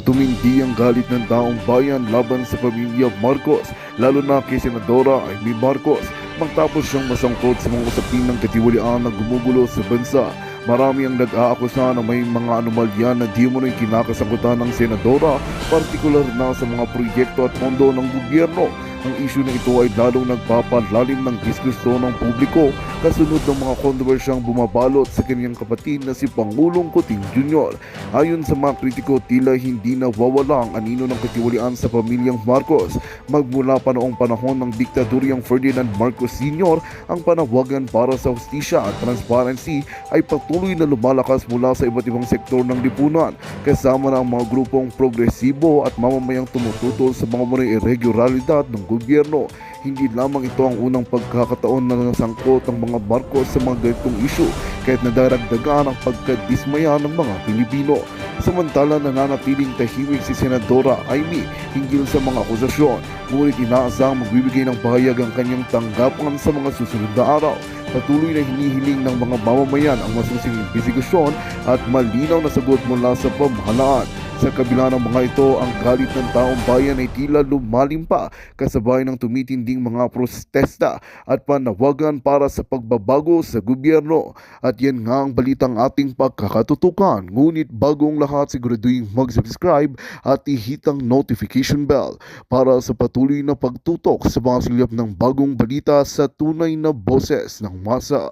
Tumindi ang galit ng taong bayan laban sa pamilya Marcos, lalo na kay Senadora Amy Marcos, matapos siyang masangkot sa mga usapin ng katiwalian na gumugulo sa bansa. Marami ang nag-aakusa na may mga anomalya na di mo rin kinakasangkutan ng senadora, partikular na sa mga proyekto at pondo ng gobyerno. Ang isyu na ito ay lalong nagpapalalim ng diskusyon ng publiko kasunod ng mga kontrobersyang bumabalot sa kanyang kapatid na si Pangulong Kuting Jr. Ayon sa mga kritiko, tila hindi nawawala ang anino ng katiwalian sa pamilyang Marcos. Magmula pa noong panahon ng diktadoryang Ferdinand Marcos Sr., ang panawagan para sa hustisya at transparency ay patuloy na lumalakas mula sa iba't ibang sektor ng lipunan, kasama na ang mga grupong progresibo at mamamayang tumututol sa mga munang irregularidad ng gobyerno. Hindi lamang ito ang unang pagkakataon na nasangkot ang mga Marcos sa mga ganitong isyu, kahit nadaragdagan ang pagkadismaya ng mga Pilipino. Samantala, nananatiling tahimik si Senadora Amy hinggil sa mga akusasyon, ngunit inaasahang magbibigay ng pahayag ang kanyang tanggapan sa mga susunod na araw. Patuloy na hinihiling ng mga mamamayan ang masusing imbestigasyon at malinaw na sagot mula sa pamahalaan. Sa kabila ng mga ito, ang galit ng taong bayan ay tila lumalim pa kasabay ng tumitinding mga protesta at panawagan para sa pagbabago sa gobyerno. At yan nga ang balitang ating pagkakatutukan. Ngunit bagong lahat, siguraduhin mag-subscribe at ihitang notification bell para sa patuloy na pagtutok sa mga silip ng bagong balita sa tunay na boses ng masa.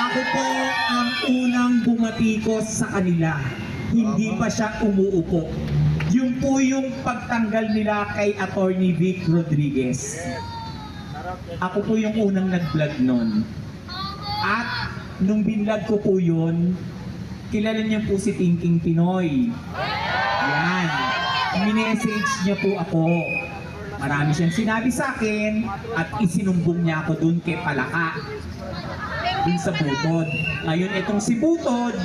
Ako po ang unang bumatikos sa kanila. Hindi pa siya umuupo. Yung po yung pagtanggal nila kay Attorney Vic Rodriguez. Ako po yung unang nag-vlog nun. At nung binlog ko po yun, kilala niyo po si Thinking Pinoy. Yan. Minessage niya po ako. Marami siyang sinabi sa akin at isinumbong niya ako dun kay Palaka. Dun sa Butod. Ngayon, itong si Butod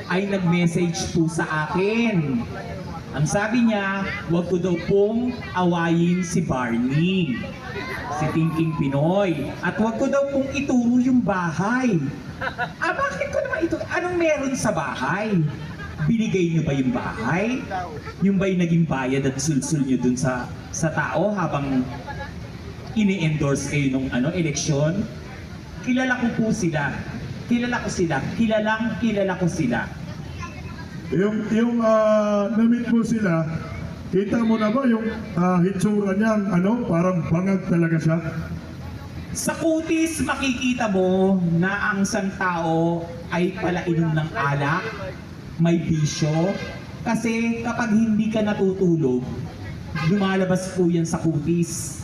ay nag-message po sa akin. Ang sabi niya, huwag ko daw pong awayin si Barney, si Thinking Pinoy. At huwag ko daw pong ituro yung bahay. Bakit ko naman ito? Anong meron sa bahay? Binigay niyo ba yung bahay? Yung ba'y naging bayad at sulsul niyo dun sa tao habang ini-endorse kayo nung eleksyon? Kilala ko po sila. Kilala ko sila. Kilala ko sila. Yung na-meet mo sila, kita mo na ba yung hitsura niyang parang bangag talaga siya? Sa kutis, makikita mo na ang isang tao ay palainom ng alak, may bisyo. Kasi kapag hindi ka natutulog, lumalabas po yan sa kutis.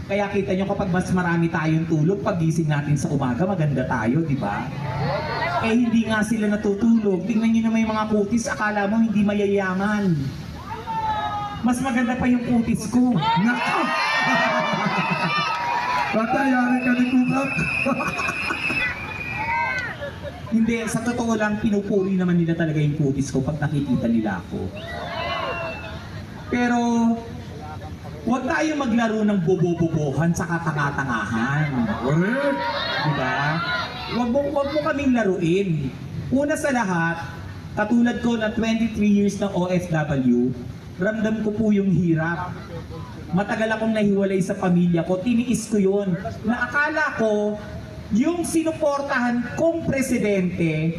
Kaya kita nyo kapag mas marami tayong tulog, pagising natin sa umaga, maganda tayo, di ba? Eh hindi nga sila natutulog. Tingnan nyo naman yung mga kutis, akala mo hindi mayayaman. Mas maganda pa yung kutis ko. Naka! Patayari ka ni Kukak! Hindi, sa totoo lang, pinupuri naman nila talaga yung kutis ko pag nakikita nila ako. Pero, huwag tayo maglaro ng bobo-bobohan sa katanga-tangahan. Correct! Diba? Huwag mo kaming laruin. Una sa lahat, katulad ko na 23 years ng OFW, ramdam ko po yung hirap. Matagal akong nahiwalay sa pamilya ko, tiniis ko yun. Na akala ko, yung sinuportahan kong presidente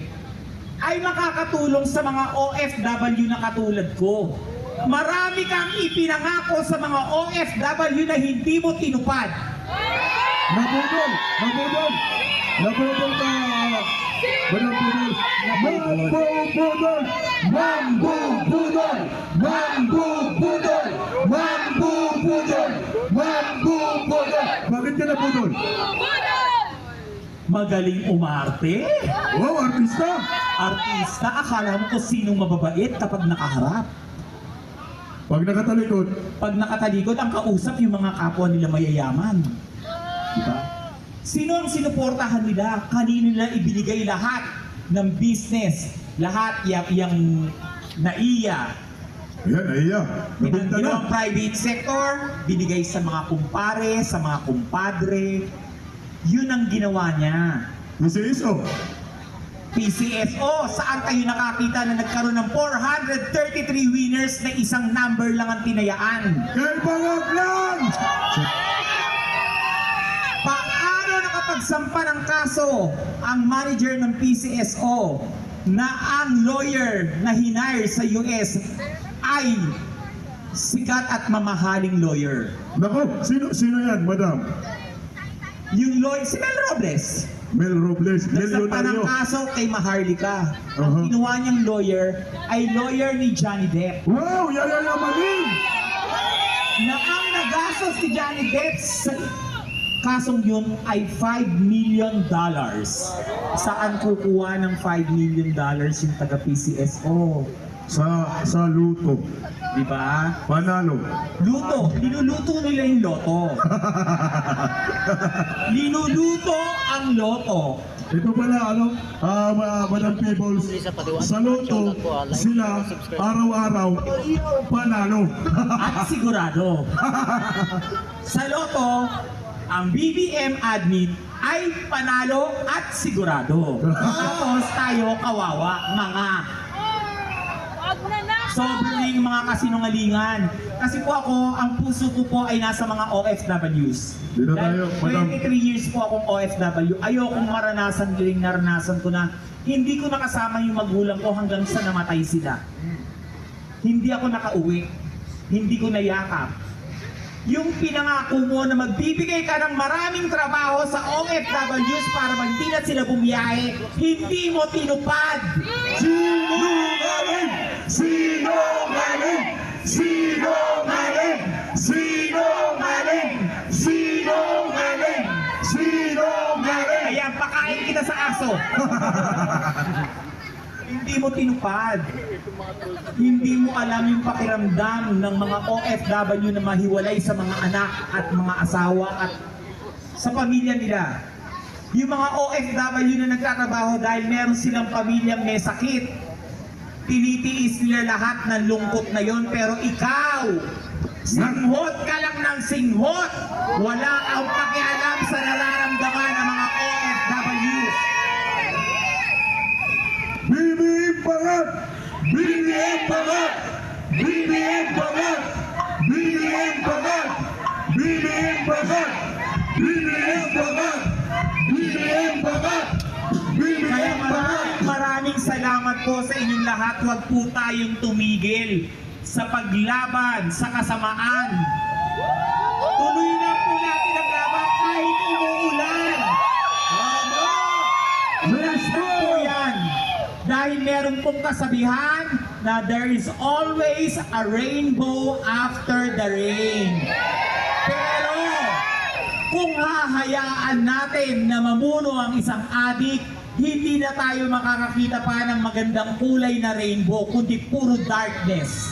ay makakatulong sa mga OFW na katulad ko. Marami kang ipinangako sa mga OFW na hindi mo tinupad. Nabudol! Nabudol! Nabudol ka! Nabudol! Mambubudol! Mambubudol! Mambubudol! Mambubudol! Mambubudol! Bakit ka nabudol? Magaling umarte. Wow, artista! Artista, akala mo kung sinong mababait kapag nakaharap. Pag nakatalikod, Pag nakatalikod, ang kausap yung mga kapwa nila mayayaman. Diba? Sino ang sinuportahan nila? Kanino nila ibinigay lahat ng business? Lahat yung naiya, Yan, nahiya. Napunta na. Ginawang private sector, binigay sa mga kumpare, sa mga kumpadre. Yun ang ginawa niya. PCSO. PCSO, saan kayo nakakita na nagkaroon ng 433 winners na isang number lang ang tinayaan? Kay Bangaglan! Paano nakapagsampa ng kaso ang manager ng PCSO na ang lawyer na hinire sa US ay sikat at mamahaling lawyer? Nako, sino yan, madam? Yung lawyer, si Mel Robles. Mel Robles, Nagsampa ng milyonaryo. kaso kay Maharlika. Uh-huh. Ang ginawa niyang lawyer ay lawyer ni Johnny Depp. Wow, yayamanin! Na ang nagastos si Johnny Depp sa kasong yun ay $5 million. Saan kukuha ng $5 million yung taga PCSO? Sa luto. Di ba? Panalo. Luto. Linuluto nila yung loto. Linuluto ang loto. Ito pala, Madam Peoples, sa loto, sila araw-araw panalo. At sigurado. Sa loto, ang BBM admin ay panalo at sigurado. Tapos tayo kawawa, mga sobrang mga kasinungalingan. Kasi po ako, ang puso ko po ay nasa mga OFWs. Dito Dahil tayo, madam. 23 years po akong OFW. Ayokong maranasan din, naranasan ko na hindi ko nakasama yung magulang ko hanggang sa namatay sila. Hindi ako nakauwi. Hindi ko nayakap. Yung pinangako mo na magbibigay ka ng maraming trabaho sa OFWs para hindi na sila bumiyahe, hindi mo tinupad. Sinungaling! Sinungaling! Sinungaling! Sinungaling! Sinungaling! Sinungaling! Kaya pakain kita sa aso. Hindi mo tinupad. Hindi mo alam yung pakiramdam ng mga OFW na mahiwalay sa mga anak at mga asawa at sa pamilya nila. Yung mga OFW na nagtatrabaho dahil meron silang pamilyang may sakit, tinitiis nila lahat ng lungkot na yon, pero ikaw, singhot ka lang ng singhot. Wala kang pakialam sa nararamdaman ng mga OFW. BBM Bangat! BBM Bangat! BBM Bangat! BBM Bangat! BBM Bangat! BBM Bangat! BBM Bangat! Kaya BBM Bangat! maraming salamat po sa inyong lahat. Huwag po tayong tumigil sa paglaban sa kasamaan. Tuloy na po natin ang laban kahit umuulan. Bless po yan. Dahil meron pong kasabihan na there is always a rainbow after the rain. Pero kung hahayaan natin na mamuno ang isang adik, hindi na tayo makakakita pa ng magandang kulay na rainbow, kundi puro darkness.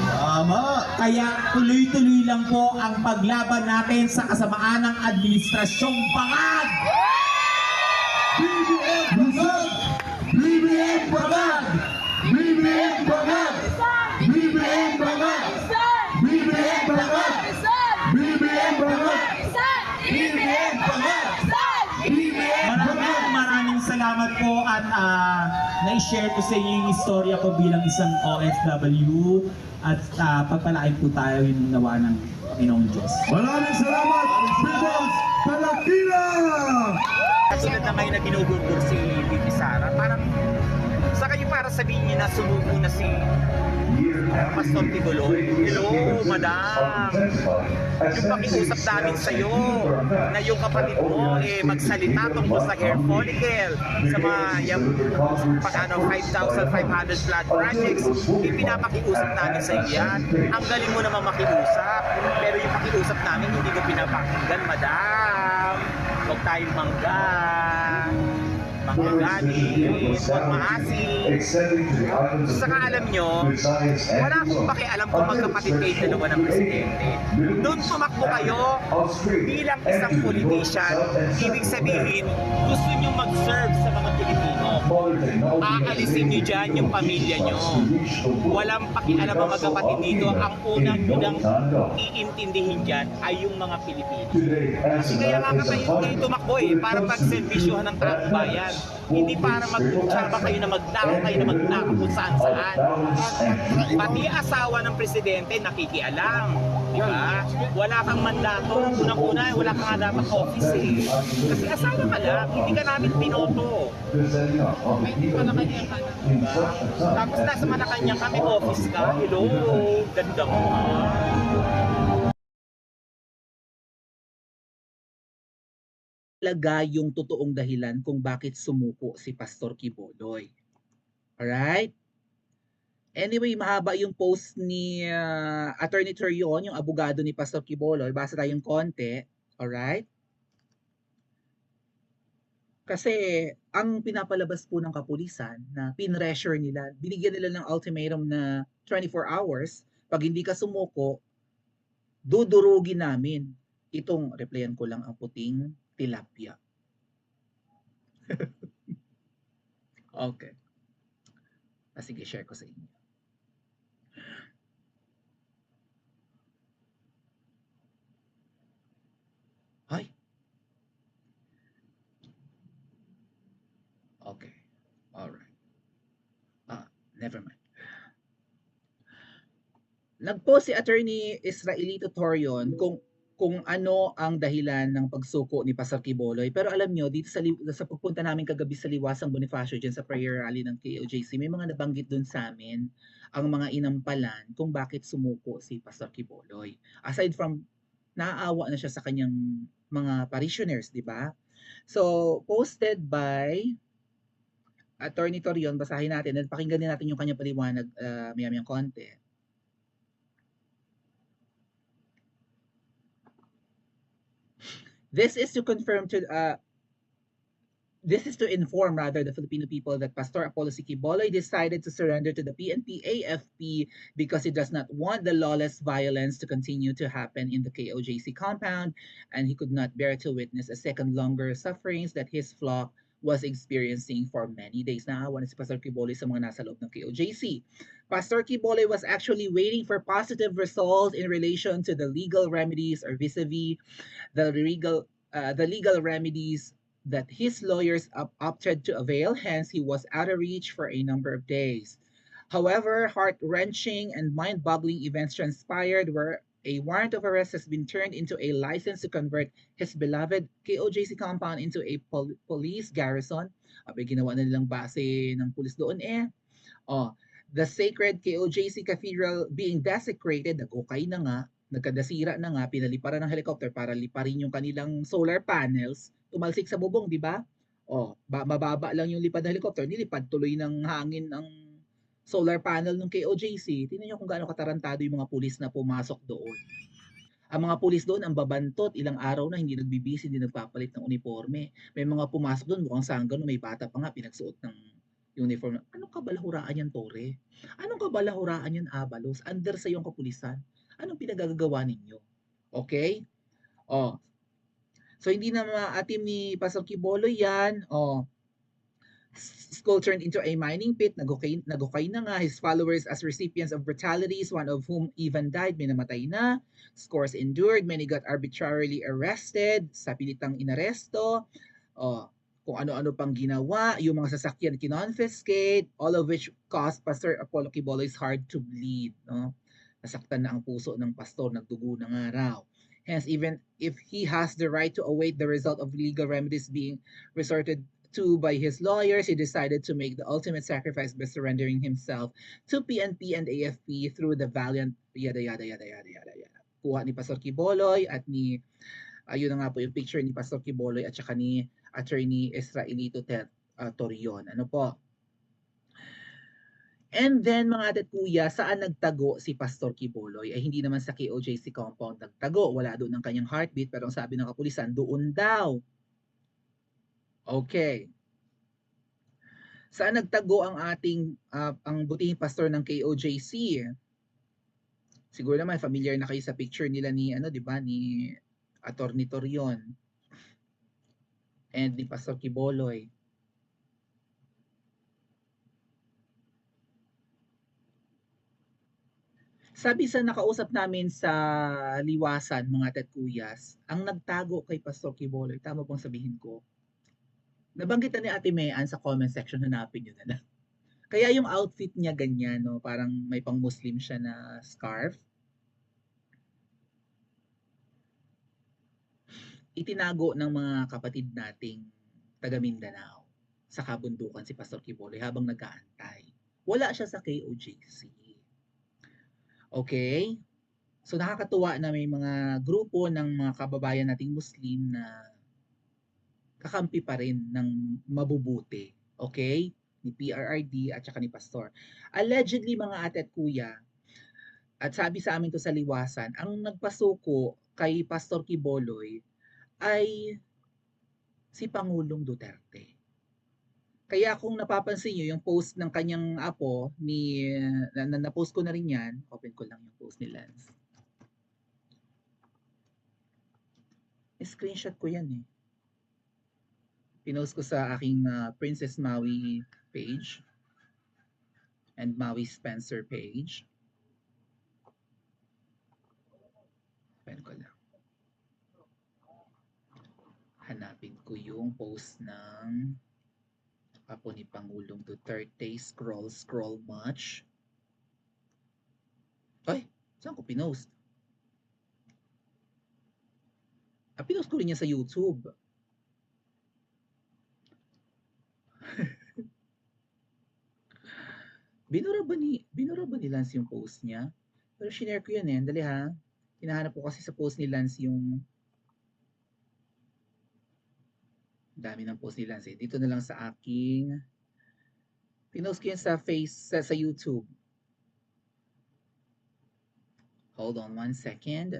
Tama. Kaya tuloy-tuloy lang po ang paglaban natin sa kasamaan ng administrasyong bangag. BBM Bangat! BBM Bangat! BBM Bangat! BBM Bangat! BBM Bangat! BBM Bangat! BBM Bangat! BBM Bangat! Maraming salamat po at na-share ko sa inyo yung istorya ko bilang isang OFW at pagpalain po tayo yung nawa ng Panginoong Diyos. Maraming salamat! Peoples Talakila! Kasunod na ngayon na ginugundur si Bibi Sara, parang sa kayo para sabihin niyo na sumuko na si Pastor Tiguloy. Hello, madam. Yung pakiusap namin sa'yo na yung kapatid mo magsalita tungkol sa hair follicle sa mga yung, 5,500 blood projects, ipinapakiusap namin sa iyo yan. Ang galing mo naman makiusap, pero yung pakiusap namin hindi ko pinapakinggan, madam. Huwag tayong manggagalit, huwag maasin. Saka alam nyo, wala akong pakialam kung magkapatid kayo dalawa ng presidente. Doon tumakbo kayo bilang isang politician, ibig sabihin, gusto nyo mag-serve sa mga Pilipino. Aalisin nyo dyan yung pamilya nyo. Walang pakialam ang magkapatid dito. Ang unang-unang iintindihin dyan ay yung mga Pilipino. Kasi kaya nga kayo tumakbo para pagservisyohan ng taong bayan. Hindi para magkutsaba kayo na magnakaw kung saan-saan. Pati asawa ng presidente nakikialam. Diba? Wala kang mandato. Unang-una, wala kang nga dapat office Kasi asawa ka lang, hindi ka namin binoto. May Malacanang ka na. Diba? Tapos nasa Malacanang kami office ka. Hello, ganda mo. Talaga yung totoong dahilan kung bakit sumuko si Pastor Quiboloy. Alright? Anyway, mahaba yung post ni Attorney Torion, yung abogado ni Pastor Quiboloy. Basa tayong konti. Alright? Kasi ang pinapalabas po ng kapulisan na pinressure nila, binigyan nila ng ultimatum na 24 hours. Pag hindi ka sumuko, dudurugin namin. Itong, replyan ko lang ang puting tilapia. Okay. Sige, share ko sa inyo. Ay. Okay. Alright. Never mind. Nagpost si Attorney Israelito Torion kung ano ang dahilan ng pagsuko ni Pastor Quiboloy. Pero alam nyo, dito sa pagpunta namin kagabi sa Liwasang Bonifacio, dyan sa prayer rally ng KOJC, may mga nabanggit dun sa amin ang mga inampalan kung bakit sumuko si Pastor Quiboloy. Aside from, naaawa na siya sa kanyang mga parishioners, di ba? So, posted by Attorney Torion, basahin natin at pakinggan din natin yung kanyang paliwanag maya-mayang konti. This is to inform the Filipino people that Pastor Apollo C. Quiboloy decided to surrender to the PNP AFP because he does not want the lawless violence to continue to happen in the KOJC compound, and he could not bear to witness a second longer sufferings that his flock was experiencing for many days. Naawa na si Pastor Quiboloy sa mga nasa loob ng KOJC. Pastor Quiboloy was actually waiting for positive results in relation to the legal remedies or vis-a-vis the legal remedies that his lawyers opted to avail. Hence, he was out of reach for a number of days. However, heart-wrenching and mind-boggling events transpired where a warrant of arrest has been turned into a license to convert his beloved KOJC compound into a police garrison. Abay, ginawa na nilang base ng pulis doon the sacred KOJC cathedral being desecrated, nag-okay na nga, nagkadasira na nga, pinaliparan ng helicopter para liparin yung kanilang solar panels, tumalsik sa bubong, di ba? Mababa lang yung lipad ng helicopter, nilipad tuloy ng hangin ng solar panel ng KOJC. Tingnan niyo kung gaano katarantado yung mga pulis na pumasok doon. Ang mga pulis doon, ang babantot, ilang araw na hindi nagbibisi, hindi nagpapalit ng uniforme. May mga pumasok doon, mukhang sanggano, may bata pa nga, pinagsuot ng uniform. Anong kabalahuraan yan, Tore? Anong kabalahuraan yan, Abalos? Under sa iyong kapulisan? Anong pinagagawa ninyo? Okay? So, hindi na maatim ni Pastor Quiboloy yan. School turned into a mining pit. Nagukay na nga. His followers as recipients of brutalities, one of whom even died, may namatay na. Scores endured. Many got arbitrarily arrested. Sa pilitang inaresto. Kung ano-ano pang ginawa. Yung mga sasakyan kinonfiscate. All of which caused Pastor Apollo Quiboloy's heart to bleed. No? Nasaktan na ang puso ng pastor, nagdugo ng araw. Hence, even if he has the right to await the result of legal remedies being resorted to by his lawyers, he decided to make the ultimate sacrifice by surrendering himself to PNP and AFP through the valiant yada yada yada yada yada yada. Kuha ni Pastor Quiboloy at ni, ayun na nga po yung picture ni Pastor Quiboloy at saka ni Attorney Israelito Torion. Ano po? And then mga ate at kuya, saan nagtago si Pastor Quiboloy? Ay hindi naman sa KOJC compound nagtago. Wala doon ang kanyang heartbeat, pero ang sabi ng kapulisan, doon daw. Okay. Saan nagtago ang ating ang butihing pastor ng KOJC? Siguro naman familiar na kayo sa picture nila ni di ba, ni Attorney Torion and ni Pastor Quiboloy. Sabi sa nakausap namin sa Liwasan, mga tatkuyas, ang nagtago kay Pastor Quiboloy, tama bang sabihin ko? Nabanggit na ni Ate Mean sa comment section, hanapin nyo na lang. Kaya yung outfit niya ganyan, no? Parang may pang-Muslim siya na scarf. Itinago ng mga kapatid nating taga Mindanao sa kabundukan si Pastor Quiboloy habang nag-aantay. Wala siya sa KOJC. Okay? So nakakatuwa na may mga grupo ng mga kababayan nating Muslim na kakampi pa rin ng mabubuti. Okay? Ni PRRD at saka ni Pastor. Allegedly mga ate at kuya, at sabi sa amin to sa Liwasan, ang nagpasuko kay Pastor Quiboloy ay si Pangulong Duterte. Kaya kung napapansin nyo, yung post ng kanyang apo, na-post ko na rin yan, open ko lang yung post ni Lance. Screenshot ko yan eh. Pinost ko sa aking Princess Maui page and Maui Spencer page. Open ko lang. Hanapin ko yung post ng apo ni Pangulong Duterte. Scroll much. Ay, saan ko pinost? Pinost ko rin niya sa YouTube. Binura ba ni Lance yung post niya? Pero shinare ko yun eh. Dali ha. Hinahanap ko kasi sa post ni Lance yung dami ng post ni Lance eh. Dito na lang sa aking pinost ko yun sa YouTube. Hold on 1 second.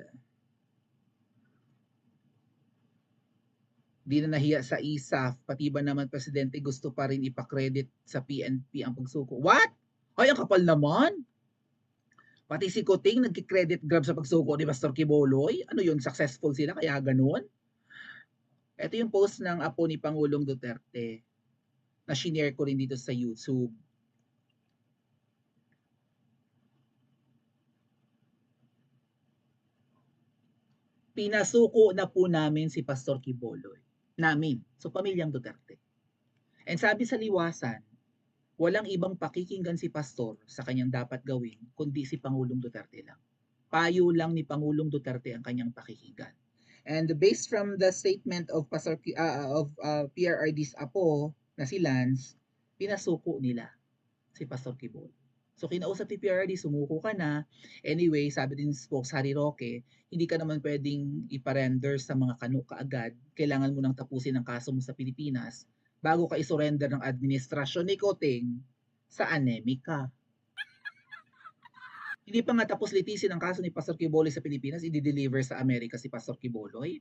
Di na nahiya sa ISAF, pati ba naman presidente gusto pa rin ipakredit sa PNP ang pagsuko? What? Ay, ang kapal naman. Pati si Kuting nagki-credit grab sa pagsuko ni Pastor Quiboloy. Ano yun, successful sila kaya ganun? Ito yung post ng apo ni Pangulong Duterte na shinare ko rin dito sa YouTube. Pinasuko na po namin si Pastor Quiboloy. Namin. So, pamilyang Duterte. And sabi sa Liwasan, walang ibang pakikinggan si Pastor sa kanyang dapat gawin, kundi si Pangulong Duterte lang. Payo lang ni Pangulong Duterte ang kanyang pakikinggan. And based from the statement of PRRD's apo na si Lance, pinasuko nila si Pastor Quiboloy. So kinausap ni PRRD, sumuko ka na. Anyway, sabi din si Spokes Harry Roque, hindi ka naman pwedeng iparender sa mga kano kaagad. Kailangan mo nang tapusin ang kaso mo sa Pilipinas bago ka isurrender ng administrasyon ni Kuting sa Anemika. Hindi pa nga tapos litisin ang kaso ni Pastor Quiboloy sa Pilipinas, i-deliver sa Amerika si Pastor Quiboloy.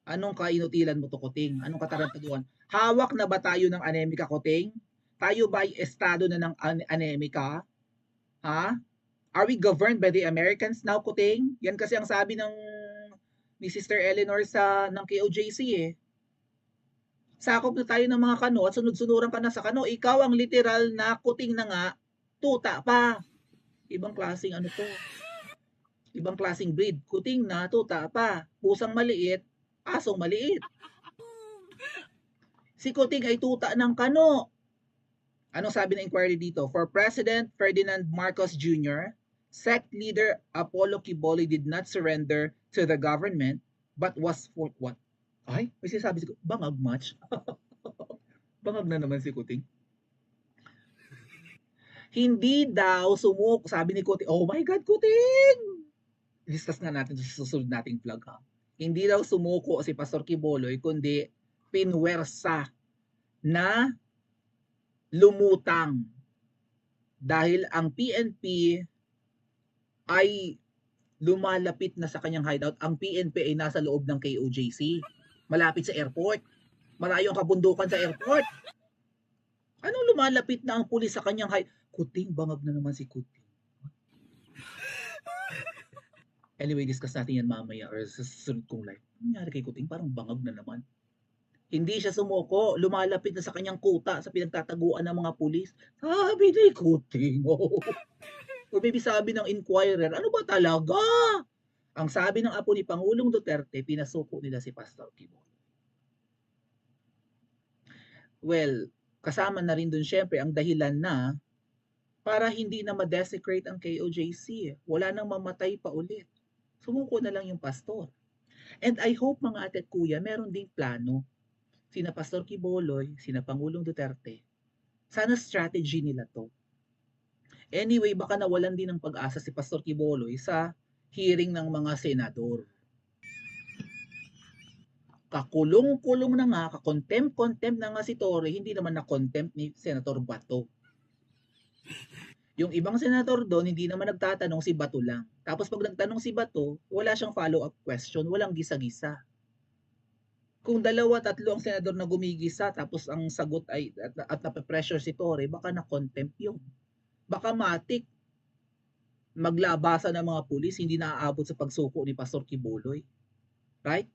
Anong kainutilan mo to, Kuting? Anong katarantaduhan? Hawak na ba tayo ng Anemika, Kuting? Tayo ba ay estado na ng Anemika? Ha? Are we governed by the Americans now, Kuting? Yan kasi ang sabi ni Sister Eleanor ng KOJC eh. Sakop na tayo ng mga kano at sunod-sunuran ka na sa kano. Ikaw ang literal na Kuting na nga, tuta pa. Ibang klaseng ano to. Ibang klaseng breed. Kuting na, tuta pa. Pusang maliit, asong maliit. Si Kuting ay tuta ng kano. Anong sabi ng inquiry dito? For President Ferdinand Marcos Jr., sect leader Apollo Quiboloy did not surrender to the government but was for what? Ay, may sinasabi si bangag match. Bangag na naman si Kuting. Hindi daw sumuko, sabi ni Kuting. Oh my God, Kuting! Discuss nga natin sa susunod nating vlog ha. Hindi daw sumuko si Pastor Quiboloy, kundi pinwersa na lumutang dahil ang PNP ay lumalapit na sa kanyang hideout. Ang PNP ay nasa loob ng KOJC, malapit sa airport, malayo ang kabundukan sa airport. Anong lumalapit na ang pulis sa kanyang hideout? Kuting, bangag na naman si Kuting. Anyway, discuss natin yan mamaya or sa susunod kong live. Ano nangyari kay Kuting? Parang bangag na naman. Hindi siya sumuko, lumalapit na sa kanyang kuta sa pinagtataguan ng mga pulis. Sabi ni Kuting, oh. Or maybe sabi ng Inquirer, ano ba talaga? Ang sabi ng apo ni Pangulong Duterte, pinasuko nila si Pastor Kibuloy. Well, kasama na rin dun syempre ang dahilan na para hindi na ma-desecrate ang KOJC. Wala nang mamatay pa ulit. Sumuko na lang yung pastor. And I hope mga ate at kuya, meron ding plano. Sina Pastor Kibuloy, sina Pangulong Duterte. Sana strategy nila to. Anyway, baka nawalan din ng pag-asa si Pastor Kibuloy sa hearing ng mga senador. Kakulong-kulong na nga, kakontempt na nga si Torre, hindi naman na-contempt ni Senator Bato. Yung ibang senador doon, hindi naman nagtatanong, si Bato lang. Tapos pag nagtanong si Bato, wala siyang follow-up question, walang gisa-gisa. Kung 2-3 ang senador na gumigisa, tapos ang sagot ay at nape-pressure si Torre, baka na-contempt yun. Baka matik, maglabasa ng mga pulis, hindi naaabot sa pagsuko ni Pastor Kibuloy. Right?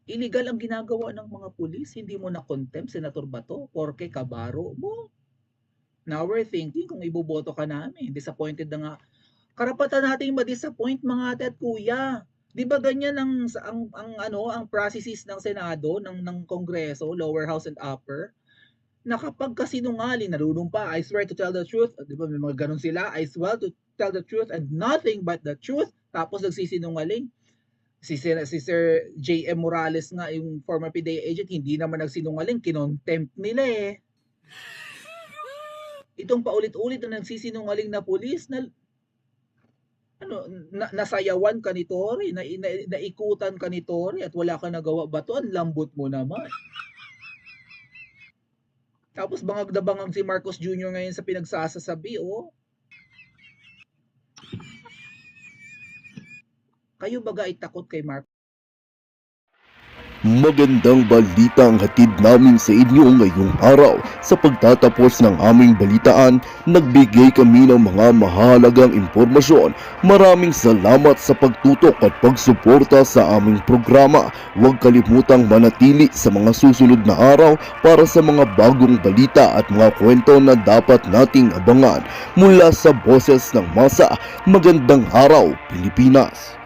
Illegal ang ginagawa ng mga pulis, hindi mo na-contempt, Senator Bato, porke kabaro mo. Now we're thinking kung iboboto ka namin, disappointed na nga. Karapatan natin ma-disappoint mga ate at kuya. Di ba ganyan ang processes ng Senado, ng Kongreso, lower house and upper? Na kapag kasinungaling, narunong pa, I swear to tell the truth, di ba may mga ganun sila, I swear to tell the truth and nothing but the truth, tapos nagsisinungaling. Si Sir J.M. Morales nga, yung former PDEA agent, hindi naman nagsinungaling, kinontempt nila eh. Itong paulit-ulit na nagsisinungaling na pulis, nasayawan ka ni Torre, naikutan ka ni Torre at wala ka nagawa ba to? Ang lambot mo naman. Tapos bangag na bangag si Marcos Jr. ngayon sa pinagsasasabi, oh. Kayo baga ay takot kay Marcos? Magandang balita ang hatid namin sa inyo ngayong araw. Sa pagtatapos ng aming balitaan, nagbigay kami ng mga mahalagang impormasyon. Maraming salamat sa pagtutok at pagsuporta sa aming programa. Huwag kalimutang manatili sa mga susunod na araw para sa mga bagong balita at mga kwento na dapat nating abangan. Mula sa Boses ng Masa, magandang araw, Pilipinas!